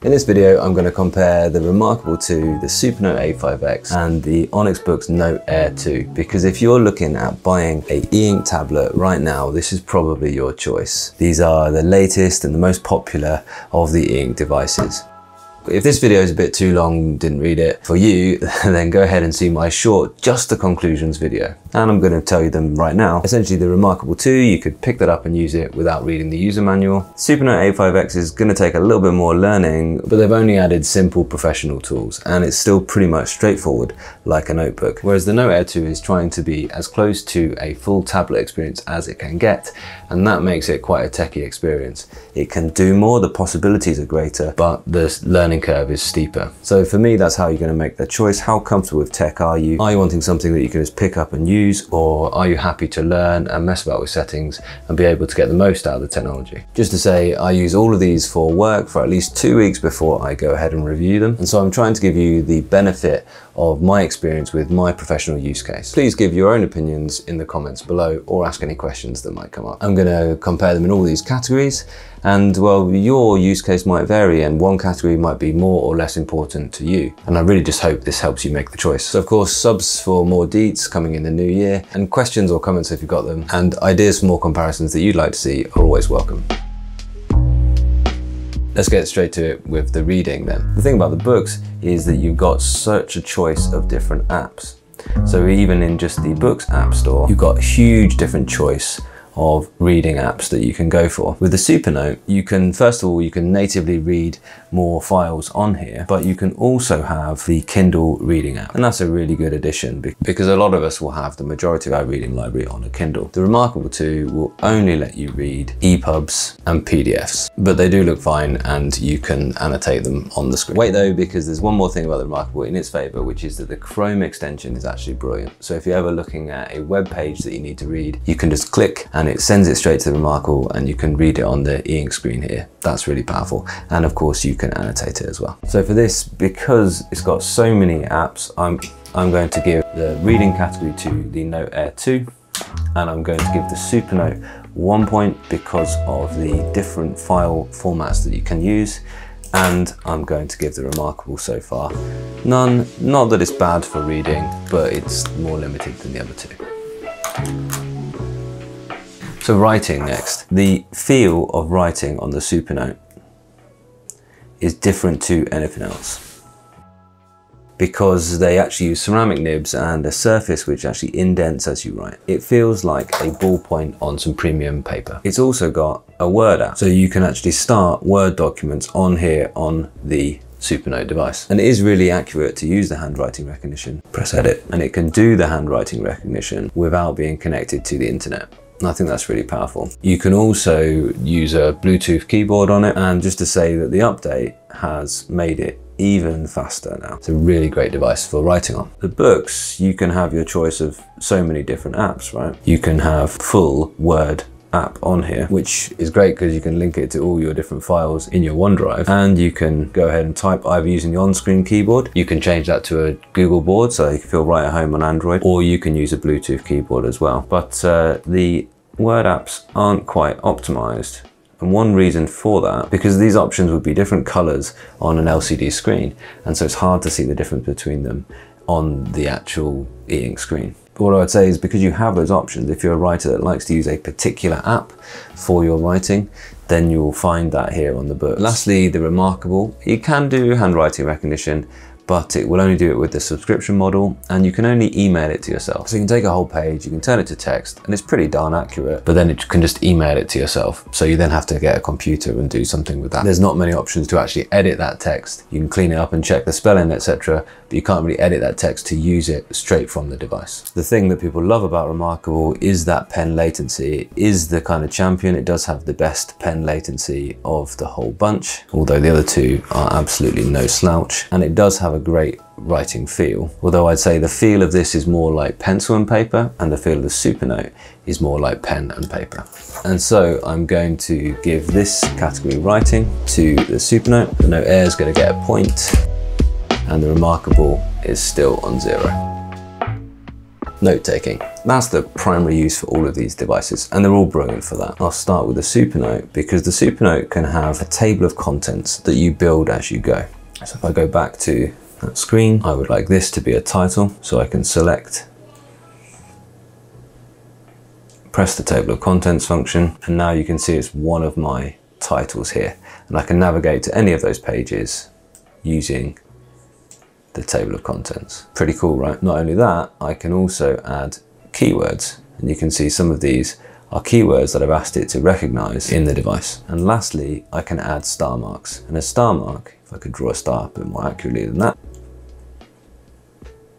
In this video, I'm going to compare the Remarkable 2, the Supernote A5X and the Boox Note Air 2, because if you're looking at buying a Eink tablet right now, this is probably your choice. These are the latest and the most popular of the Eink devices. If this video is a bit too long, didn't read it for you, then go ahead and see my short, just the conclusions video. And I'm going to tell you them right now. Essentially, the Remarkable 2, you could pick that up and use it without reading the user manual. Supernote A5X is going to take a little bit more learning, but they've only added simple professional tools, and it's still pretty much straightforward like a notebook. Whereas the Note Air 2 is trying to be as close to a full tablet experience as it can get, and that makes it quite a techie experience. It can do more, the possibilities are greater, but the learning curve is steeper. So for me, that's how you're going to make the choice. How comfortable with tech are you? Are you wanting something that you can just pick up and use, or are you happy to learn and mess about with settings and be able to get the most out of the technology? Just to say, I use all of these for work for at least 2 weeks before I go ahead and review them. And so I'm trying to give you the benefit of my experience with my professional use case. Please give your own opinions in the comments below or ask any questions that might come up. I'm going to compare them in all these categories, and well, your use case might vary and one category might be more or less important to you. And I really just hope this helps you make the choice. So of course, subs for more deets coming in the new year, and questions or comments if you've got them, and ideas for more comparisons that you'd like to see are always welcome. Let's get straight to it with the reading then. The thing about the Boox is that you've got such a choice of different apps. So even in just the Boox app store, you've got a huge different choice of reading apps that you can go for. With the Supernote, you can, first of all, you can natively read more files on here, but you can also have the Kindle reading app. And that's a really good addition because a lot of us will have the majority of our reading library on a Kindle. The Remarkable 2 will only let you read EPUBs and PDFs, but they do look fine and you can annotate them on the screen. Wait though, because there's one more thing about the Remarkable in its favor, which is that the Chrome extension is actually brilliant. So if you're ever looking at a web page that you need to read, you can just click and it sends it straight to the Remarkable and you can read it on the Eink screen here. That's really powerful. And of course you can annotate it as well. So for this, because it's got so many apps, I'm going to give the reading category to the Note Air 2, and I'm going to give the Supernote 1 point because of the different file formats that you can use. And I'm going to give the Remarkable so far none. Not that it's bad for reading, but it's more limited than the other two. So writing next. The feel of writing on the Supernote is different to anything else because they actually use ceramic nibs and a surface which actually indents as you write. It feels like a ballpoint on some premium paper. It's also got a Word app, so you can actually start Word documents on here on the Supernote device. And it is really accurate to use the handwriting recognition. Press edit and it can do the handwriting recognition without being connected to the internet. I think that's really powerful. You can also use a Bluetooth keyboard on it, and just to say that the update has made it even faster now. It's a really great device for writing on. The Boox, you can have your choice of so many different apps, right? You can have full Word app on here, which is great because you can link it to all your different files in your OneDrive, and you can go ahead and type either using the on-screen keyboard. You can change that to a Google board so you can feel right at home on Android, or you can use a Bluetooth keyboard as well. But the Word apps aren't quite optimized. And one reason for that, because these options would be different colors on an LCD screen, and so it's hard to see the difference between them on the actual e-ink screen. But what I would say is, because you have those options, if you're a writer that likes to use a particular app for your writing, then you'll find that here on the Boox. Lastly, the Remarkable. You can do handwriting recognition, but it will only do it with the subscription model, and you can only email it to yourself. So you can take a whole page, you can turn it to text, and it's pretty darn accurate, but then it can just email it to yourself. So you then have to get a computer and do something with that. There's not many options to actually edit that text. You can clean it up and check the spelling, etc., but you can't really edit that text to use it straight from the device. The thing that people love about Remarkable is that pen latency. It is the kind of champion. It does have the best pen latency of the whole bunch, although the other two are absolutely no slouch, and it does have a great writing feel, although I'd say the feel of this is more like pencil and paper, and the feel of the Supernote is more like pen and paper. And so I'm going to give this category writing to the Supernote. The Note Air is going to get a point, and the Remarkable is still on 0. Note taking. That's the primary use for all of these devices, and they're all brilliant for that. I'll start with the Supernote, because the Supernote can have a table of contents that you build as you go. So if I go back to that screen, I would like this to be a title, so I can select, press the table of contents function, and now you can see it's one of my titles here, and I can navigate to any of those pages using the table of contents. Pretty cool, right? Not only that, I can also add keywords, and you can see some of these are keywords that I've asked it to recognize in the device. And lastly, I can add star marks, and a star mark, if I could draw a star a bit more accurately than that,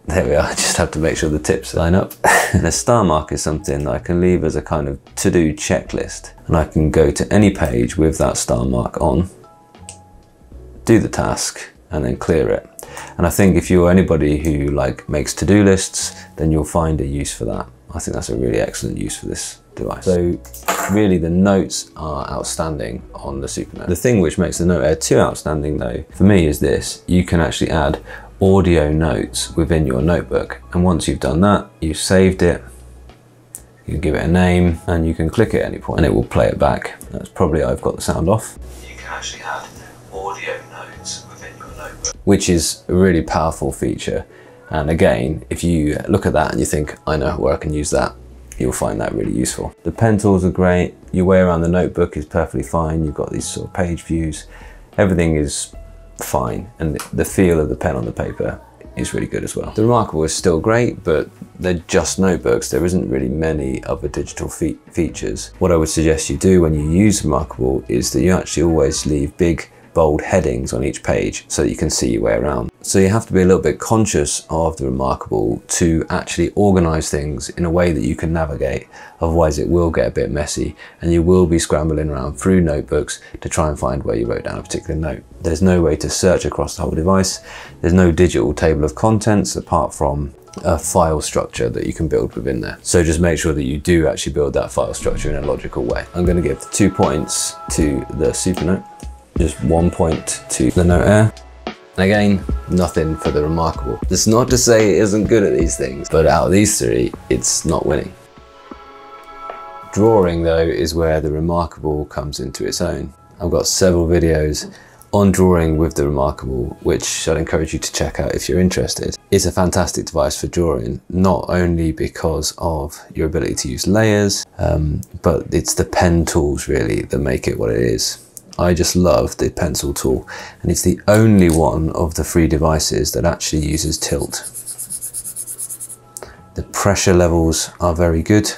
there we are. I just have to make sure the tips line up. And a star mark is something that I can leave as a kind of to-do checklist, and I can go to any page with that star mark on, do the task, and then clear it. And I think if you're anybody who like makes to-do lists, then you'll find a use for that. I think that's a really excellent use for this device. So really the notes are outstanding on the Supernote. The thing which makes the Note Air 2 outstanding though, for me, is this. You can actually add audio notes within your notebook. And once you've done that, you've saved it, you can give it a name, and you can click it at any point and it will play it back. That's probably, I've got the sound off. You can actually add audio notes within your notebook, which is a really powerful feature. And again, if you look at that and you think, I know where I can use that, you'll find that really useful. The pen tools are great. Your way around the notebook is perfectly fine. You've got these sort of page views. Everything is fine. And the feel of the pen on the paper is really good as well. The Remarkable is still great, but they're just notebooks. There isn't really many other digital features. What I would suggest you do when you use Remarkable is that you actually always leave big, bold headings on each page so that you can see your way around. So you have to be a little bit conscious of the Remarkable to actually organize things in a way that you can navigate. Otherwise it will get a bit messy and you will be scrambling around through notebooks to try and find where you wrote down a particular note. There's no way to search across the whole device. There's no digital table of contents apart from a file structure that you can build within there. So just make sure that you do actually build that file structure in a logical way. I'm going to give 2 points to the Supernote, just 1 point to the Note Air. Again, nothing for the Remarkable. That's not to say it isn't good at these things, but out of these three, it's not winning. Drawing though is where the Remarkable comes into its own. I've got several videos on drawing with the Remarkable, which I'd encourage you to check out if you're interested. It's a fantastic device for drawing, not only because of your ability to use layers, but it's the pen tools really that make it what it is. I just love the pencil tool, and it's the only one of the 3 devices that actually uses tilt. The pressure levels are very good,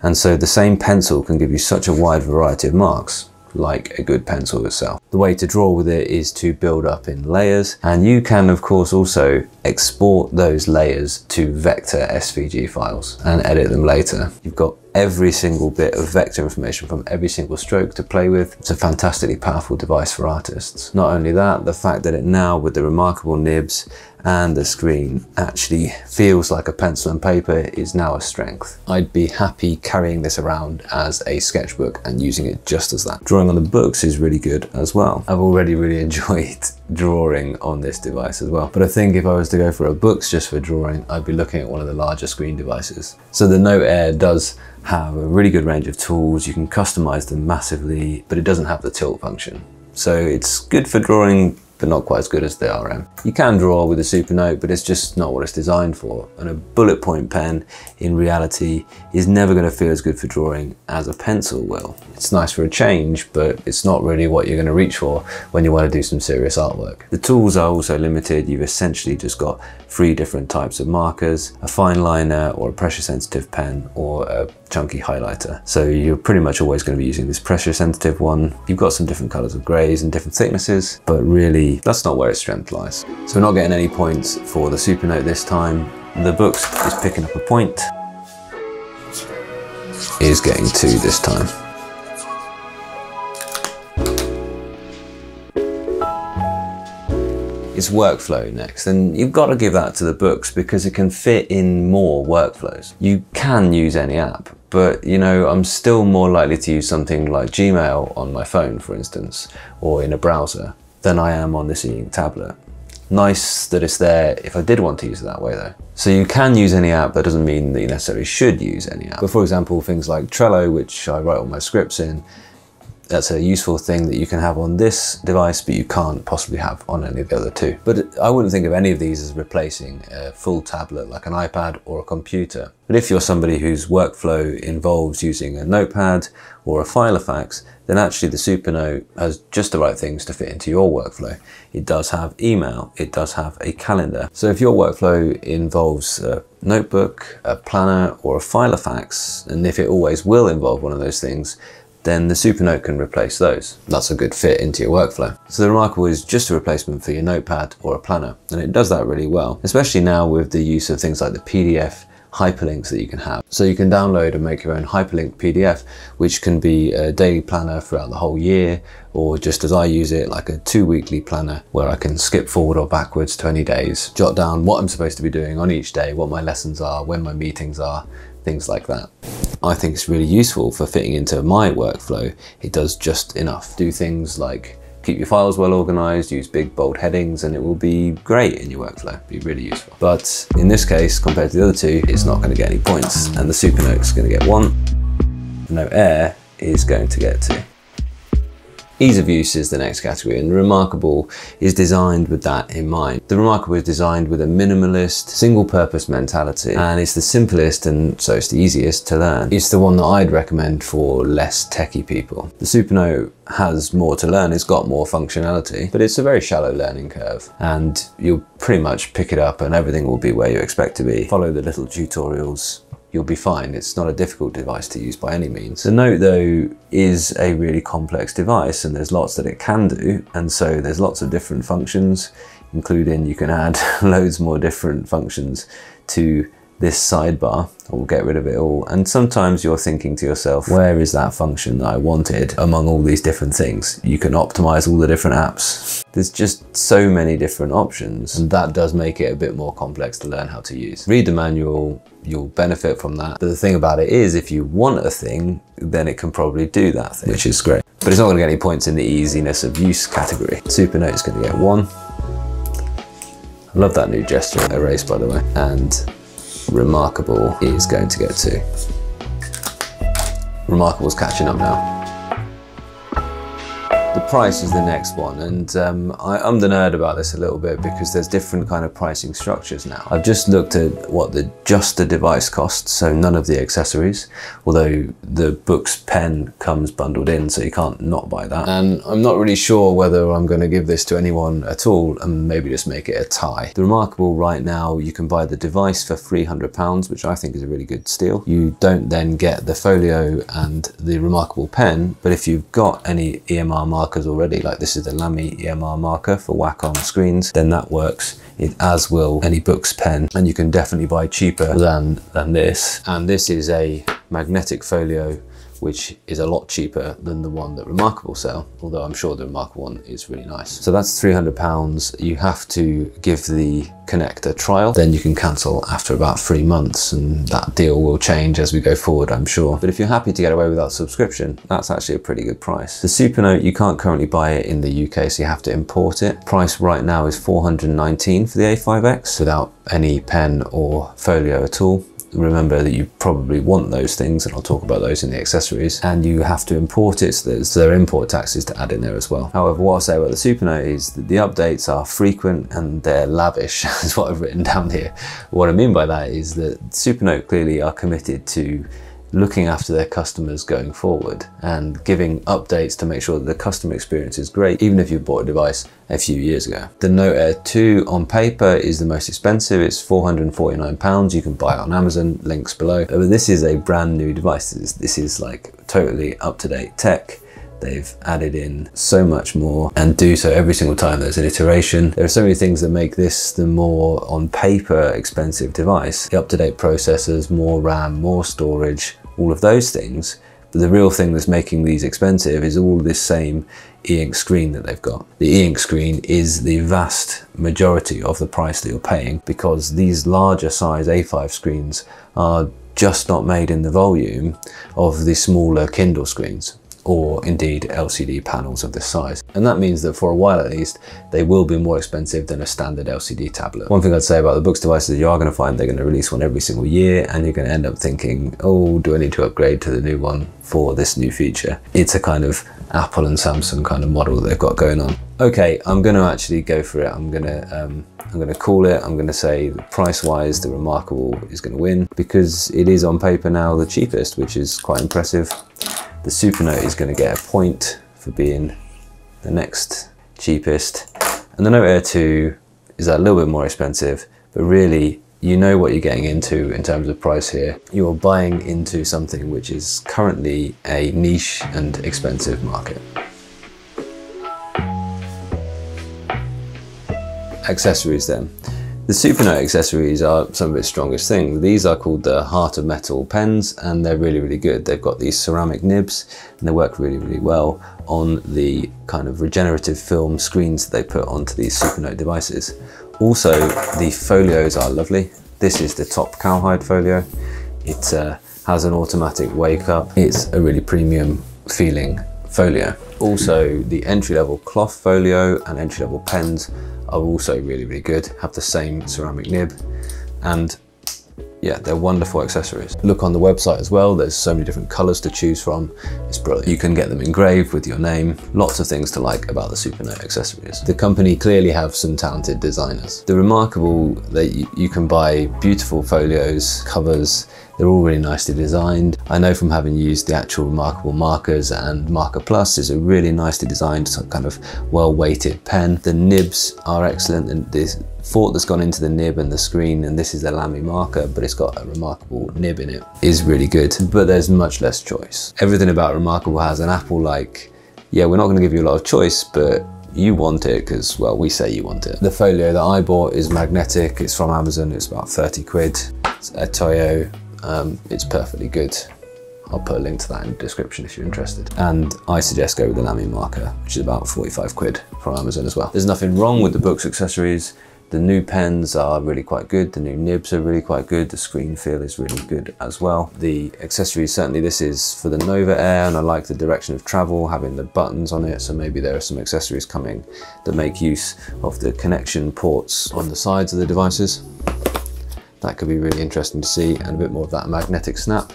and so the same pencil can give you such a wide variety of marks, like a good pencil itself. The way to draw with it is to build up in layers, and you can of course also export those layers to vector SVG files and edit them later. You've got every single bit of vector information from every single stroke to play with. It's a fantastically powerful device for artists. Not only that, the fact that it now with the Remarkable nibs and the screen actually feels like a pencil and paper is now a strength. I'd be happy carrying this around as a sketchbook and using it just as that. Drawing on the books is really good as well. I've already really enjoyed drawing on this device as well. But I think if I was to go for a books just for drawing, I'd be looking at one of the larger screen devices. So the Note Air does have a really good range of tools. You can customize them massively, but it doesn't have the tilt function. So it's good for drawing, but not quite as good as the RM. You can draw with a Supernote, but it's just not what it's designed for. And a bullet point pen, in reality, is never gonna feel as good for drawing as a pencil will. It's nice for a change, but it's not really what you're gonna reach for when you wanna do some serious artwork. The tools are also limited. You've essentially just got 3 different types of markers, a fine liner or a pressure sensitive pen or a chunky highlighter. So you're pretty much always going to be using this pressure sensitive one. You've got some different colors of grays and different thicknesses, but really that's not where its strength lies. So we're not getting any points for the Supernote this time. The Boox is picking up a point. It is getting 2 this time. It's workflow next, and you've got to give that to the Boox because it can fit in more workflows. You can use any app, but you know, I'm still more likely to use something like Gmail on my phone, for instance, or in a browser, than I am on this Eink tablet. Nice that it's there if I did want to use it that way though. So you can use any app, that doesn't mean that you necessarily should use any app. But for example, things like Trello, which I write all my scripts in, that's a useful thing that you can have on this device, but you can't possibly have on any of the other two. But I wouldn't think of any of these as replacing a full tablet like an iPad or a computer. But if you're somebody whose workflow involves using a notepad or a Filofax, then actually the Supernote has just the right things to fit into your workflow. It does have email, it does have a calendar. So if your workflow involves a notebook, a planner, or a Filofax, and if it always will involve one of those things, then the Supernote can replace those. That's a good fit into your workflow. So the Remarkable is just a replacement for your notepad or a planner, and it does that really well, especially now with the use of things like the PDF hyperlinks that you can have. So you can download and make your own hyperlink PDF, which can be a daily planner throughout the whole year, or just as I use it, like a 2-weekly planner where I can skip forward or backwards 20 days, jot down what I'm supposed to be doing on each day, what my lessons are, when my meetings are, things like that. I think it's really useful for fitting into my workflow. It does just enough. Do things like keep your files well organized, use big bold headings, and it will be great in your workflow, be really useful. But in this case, compared to the other two, it's not going to get any points, and the Supernote is going to get 1. The Note Air is going to get 2. Ease of use is the next category, and the Remarkable is designed with that in mind. The Remarkable is designed with a minimalist, single-purpose mentality, and it's the simplest and so it's the easiest to learn. It's the one that I'd recommend for less techie people. The Supernote has more to learn, it's got more functionality, but it's a very shallow learning curve, and you'll pretty much pick it up and everything will be where you expect to be. Follow the little tutorials, you'll be fine. It's not a difficult device to use by any means. The Note though is a really complex device, and there's lots that it can do, and so there's lots of different functions, including you can add loads more different functions to this sidebar, or we'll get rid of it all. And sometimes you're thinking to yourself, where is that function that I wanted among all these different things? You can optimize all the different apps. There's just so many different options, and that does make it a bit more complex to learn how to use. Read the manual, you'll benefit from that. But the thing about it is, if you want a thing, then it can probably do that thing, which is great. But it's not gonna get any points in the easiness of use category. Supernote is gonna get 1. I love that new gesture erase, by the way. And Remarkable is going to get 2. Remarkable's catching up now. The price is the next one, and I'm the nerd about this a little bit because there's different kind of pricing structures now. I've just looked at what just the device costs, so none of the accessories, although the Boox pen comes bundled in, so you can't not buy that. And I'm not really sure whether I'm going to give this to anyone at all and maybe just make it a tie. The Remarkable right now, you can buy the device for £300, which I think is a really good steal. You don't then get the folio and the Remarkable pen, but if you've got any EMR markers already, like this is the Lamy EMR marker for Wacom screens, then that works, as will any Boox pen, and you can definitely buy cheaper than this. And this is a magnetic folio, which is a lot cheaper than the one that Remarkable sell, although I'm sure the Remarkable one is really nice. So that's £300. You have to give the Connect a trial, then you can cancel after about 3 months, and that deal will change as we go forward, I'm sure. But if you're happy to get away without subscription, that's actually a pretty good price. The Supernote, you can't currently buy it in the UK, so you have to import it. Price right now is $419 for the A5X without any pen or folio at all. Remember that you probably want those things, and I'll talk about those in the accessories, and you have to import it, so there are import taxes to add in there as well. However, what I'll say about the Supernote is that the updates are frequent and they're lavish, is what I've written down here. What I mean by that is that Supernote clearly are committed to looking after their customers going forward and giving updates to make sure that the customer experience is great, even if you bought a device a few years ago. The Note Air 2 on paper is the most expensive. It's £449. You can buy it on Amazon, links below. But this is a brand new device. This is like totally up-to-date tech. They've added in so much more and do so every single time there's an iteration. There are so many things that make this the more on paper expensive device. The up-to-date processors, more RAM, more storage, all of those things. But the real thing that's making these expensive is all this same Eink screen that they've got. The Eink screen is the vast majority of the price that you're paying, because these larger size A5 screens are just not made in the volume of the smaller Kindle screens, or indeed LCD panels of this size. And that means that for a while at least, they will be more expensive than a standard LCD tablet. One thing I'd say about the Boox devices, you are going to find they're going to release one every single year, and you're going to end up thinking, oh, do I need to upgrade to the new one for this new feature? It's a kind of Apple and Samsung kind of model that they've got going on. Okay, I'm going to actually go for it. I'm going to call it. I'm going to say price-wise, the Remarkable is going to win because it is on paper now the cheapest, which is quite impressive. The Supernote is going to get a point for being the next cheapest, and the Note Air 2 is a little bit more expensive, but really you know what you're getting into in terms of price here. You're buying into something which is currently a niche and expensive market. Accessories then. The Supernote accessories are some of its strongest things. These are called the Heart of Metal pens, and they're really, really good. They've got these ceramic nibs and they work really, really well on the kind of regenerative film screens that they put onto these Supernote devices. Also, the folios are lovely. This is the top cowhide folio. It has an automatic wake up. It's a really premium feeling folio. Also, the entry-level cloth folio and entry-level pens are also really, really good, have the same ceramic nib, and yeah, they're wonderful accessories. Look on the website as well, there's so many different colors to choose from. It's brilliant. You can get them engraved with your name. Lots of things to like about the Supernote accessories. The company clearly have some talented designers. The Remarkable, you can buy beautiful folios, covers. They're all really nicely designed. I know from having used the actual Remarkable markers, and Marker Plus is a really nicely designed, kind of well-weighted pen. The nibs are excellent, and the thought that's gone into the nib and the screen, and this is the Lamy marker, but it's got a Remarkable nib in it, is really good, but there's much less choice. Everything about Remarkable has an Apple like, yeah, we're not going to give you a lot of choice, but you want it because, well, we say you want it. The folio that I bought is magnetic. It's from Amazon. It's about 30 quid. It's a Toyo. It's perfectly good. I'll put a link to that in the description if you're interested. And I suggest go with the Lamy marker, which is about 45 quid from Amazon as well. There's nothing wrong with the Boox accessories. The new pens are really quite good. The new nibs are really quite good. The screen feel is really good as well. The accessories, certainly this is for the Nova Air, and I like the direction of travel, having the buttons on it. So maybe there are some accessories coming that make use of the connection ports on the sides of the devices. That could be really interesting to see, and a bit more of that magnetic snap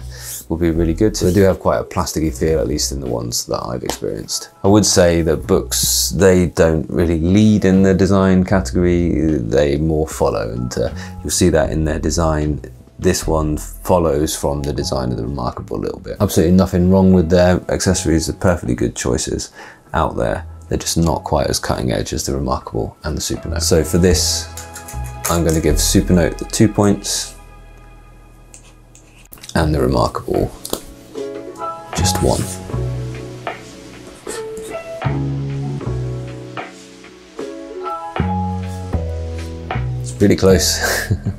will be really good. So they do have quite a plasticky feel, at least in the ones that I've experienced. I would say that Boox, they don't really lead in the design category, they more follow, and you'll see that in their design. This one follows from the design of the Remarkable a little bit. Absolutely nothing wrong with their accessories, they're perfectly good choices out there. They're just not quite as cutting edge as the Remarkable and the Supernote. So for this, I'm going to give Supernote the 2 points and the Remarkable just 1. It's really close.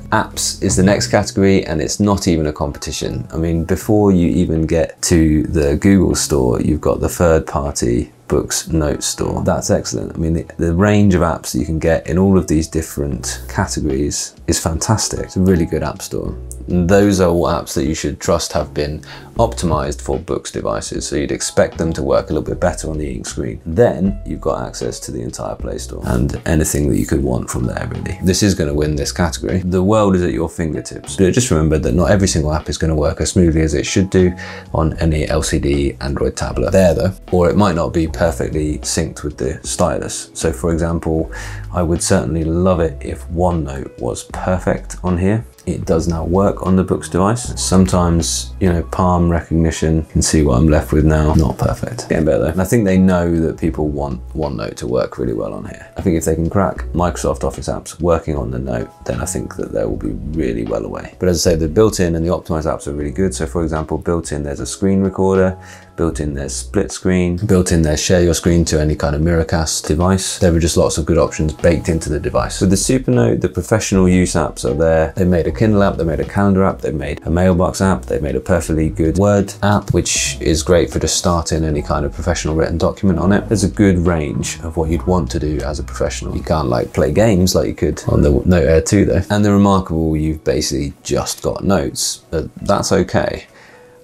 Apps is the next category, and it's not even a competition. I mean, before you even get to the Google store, you've got the third-party Boox Note Store. That's excellent. I mean, the range of apps that you can get in all of these different categories is fantastic. It's a really good app store. And those are all apps that you should trust have been optimized for Boox devices, so you'd expect them to work a little bit better on the Eink screen. Then you've got access to the entire Play Store and anything that you could want from there, really. This is going to win this category. The world is at your fingertips. But just remember that not every single app is going to work as smoothly as it should do on any LCD Android tablet there, though, or it might not be perfectly synced with the stylus. So for example, I would certainly love it if OneNote was perfect on here. It does now work on the Boox device. Sometimes, you know, palm recognition, you can see what I'm left with now. Not perfect. Getting better though. And I think they know that people want OneNote to work really well on here. I think if they can crack Microsoft Office apps working on the Note, then I think that they will be really well away. But as I say, the built-in and the optimized apps are really good. So for example, built-in there's a screen recorder, built-in there's split screen, built-in there's share your screen to any kind of Miracast device. There are just lots of good options baked into the device. With the Supernote, the professional use apps are there. They made a Kindle app, they made a calendar app, they've made a mailbox app, they've made a perfectly good Word app, which is great for just starting any kind of professional written document on it. There's a good range of what you'd want to do as a professional. You can't like play games like you could on the Note Air 2 though. And the Remarkable, you've basically just got notes, but that's okay.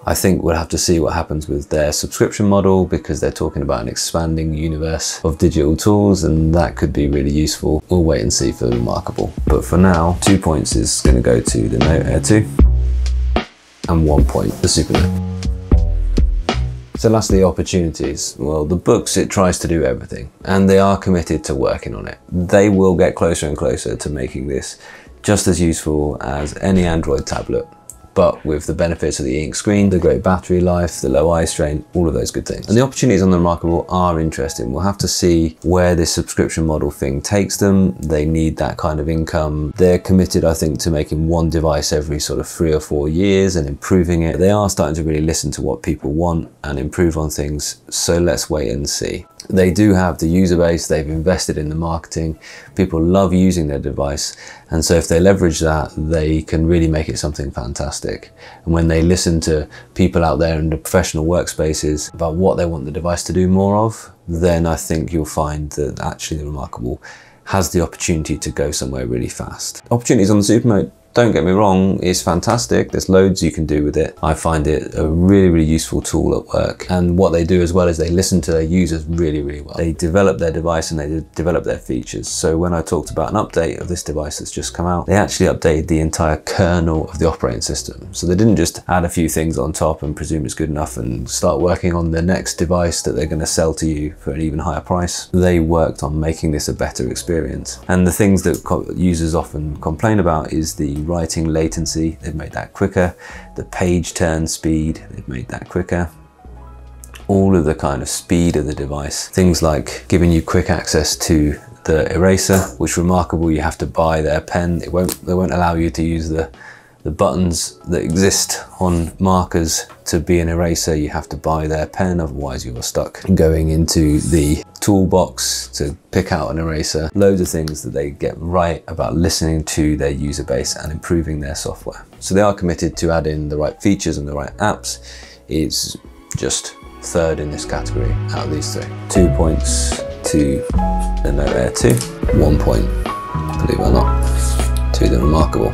I think we'll have to see what happens with their subscription model, because they're talking about an expanding universe of digital tools, and that could be really useful. We'll wait and see for the Remarkable. But for now, 2 points is going to go to the Note Air 2 and 1 point the Supernote. So lastly, opportunities. Well, the Boox, it tries to do everything, and they are committed to working on it. They will get closer and closer to making this just as useful as any Android tablet, but with the benefits of the Eink screen, the great battery life, the low eye strain, all of those good things. And the opportunities on the Remarkable are interesting. We'll have to see where this subscription model thing takes them. They need that kind of income. They're committed, I think, to making one device every sort of 3 or 4 years and improving it. They are starting to really listen to what people want and improve on things, so let's wait and see. They do have the user base, they've invested in the marketing, people love using their device, and so if they leverage that, they can really make it something fantastic. And when they listen to people out there in the professional workspaces about what they want the device to do more of, then I think you'll find that actually the Remarkable has the opportunity to go somewhere really fast. Opportunities on the Supernote, don't get me wrong, it's fantastic. There's loads you can do with it. I find it a really, really useful tool at work. And what they do as well is they listen to their users really, really well. They develop their device and they develop their features. So when I talked about an update of this device that's just come out, they actually updated the entire kernel of the operating system. So they didn't just add a few things on top and presume it's good enough and start working on the next device that they're going to sell to you for an even higher price. They worked on making this a better experience. And the things that users often complain about is the writing latency. They've made that quicker. The page turn speed, they've made that quicker. All of the kind of speed of the device. Things like giving you quick access to the eraser, which Remarkable, you have to buy their pen. They won't allow you to use the buttons that exist on markers to be an eraser. You have to buy their pen, otherwise you're stuck going into the toolbox to pick out an eraser. Loads of things that they get right about listening to their user base and improving their software. So they are committed to add in the right features and the right apps. It's just third in this category out of these 3. 2 points to the Note Air 2, 1 point, believe it or not, to the Remarkable.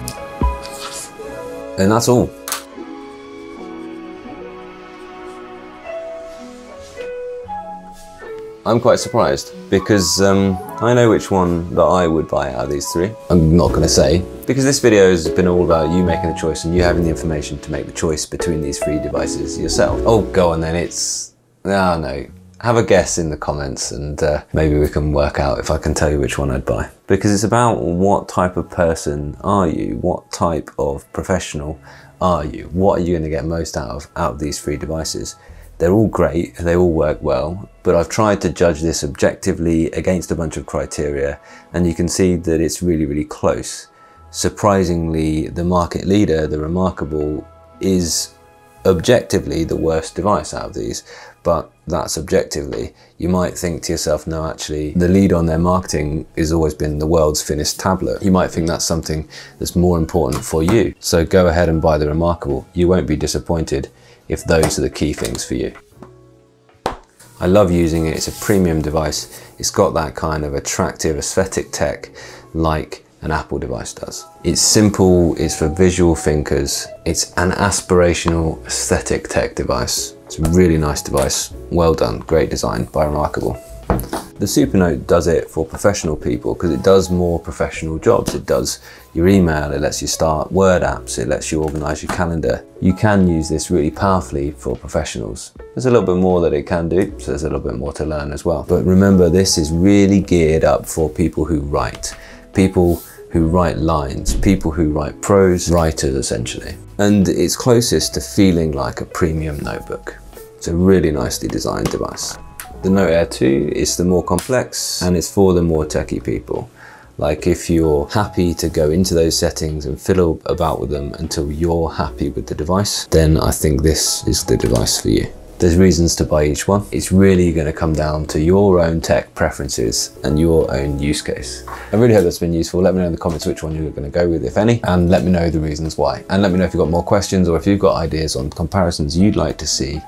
And that's all. I'm quite surprised because I know which one that I would buy out of these 3. I'm not going to say, because this video has been all about you making the choice and you having the information to make the choice between these 3 devices yourself. Oh, go on then, no. Have a guess in the comments and maybe we can work out if I can tell you which one I'd buy. Because it's about what type of person are you? What type of professional are you? What are you going to get most out of these 3 devices? They're all great, they all work well, but I've tried to judge this objectively against a bunch of criteria, and you can see that it's really, really close. Surprisingly, the market leader, the Remarkable, is objectively the worst device out of these, but that's objectively. You might think to yourself, no, actually, the lead on their marketing has always been the world's finished tablet. You might think that's something that's more important for you. So go ahead and buy the Remarkable. You won't be disappointed if those are the key things for you. I love using it. It's a premium device. It's got that kind of attractive aesthetic tech like an Apple device does. It's simple, it's for visual thinkers. It's an aspirational aesthetic tech device. It's a really nice device. Well done, great design by Remarkable. The Supernote does it for professional people because it does more professional jobs. It does your email, it lets you start Word apps, it lets you organize your calendar. You can use this really powerfully for professionals. There's a little bit more that it can do, so there's a little bit more to learn as well. But remember, this is really geared up for people who write. People who write lines, people who write prose, writers essentially. And it's closest to feeling like a premium notebook. It's a really nicely designed device. The Note Air 2 is the more complex and it's for the more techie people. Like if you're happy to go into those settings and fiddle about with them until you're happy with the device, then I think this is the device for you. There's reasons to buy each one. It's really going to come down to your own tech preferences and your own use case. I really hope that's been useful. Let me know in the comments which one you're going to go with, if any, and let me know the reasons why. And let me know if you've got more questions or if you've got ideas on comparisons you'd like to see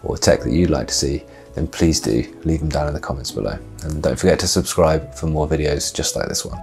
or tech that you'd like to see, then please do leave them down in the comments below. And don't forget to subscribe for more videos just like this one.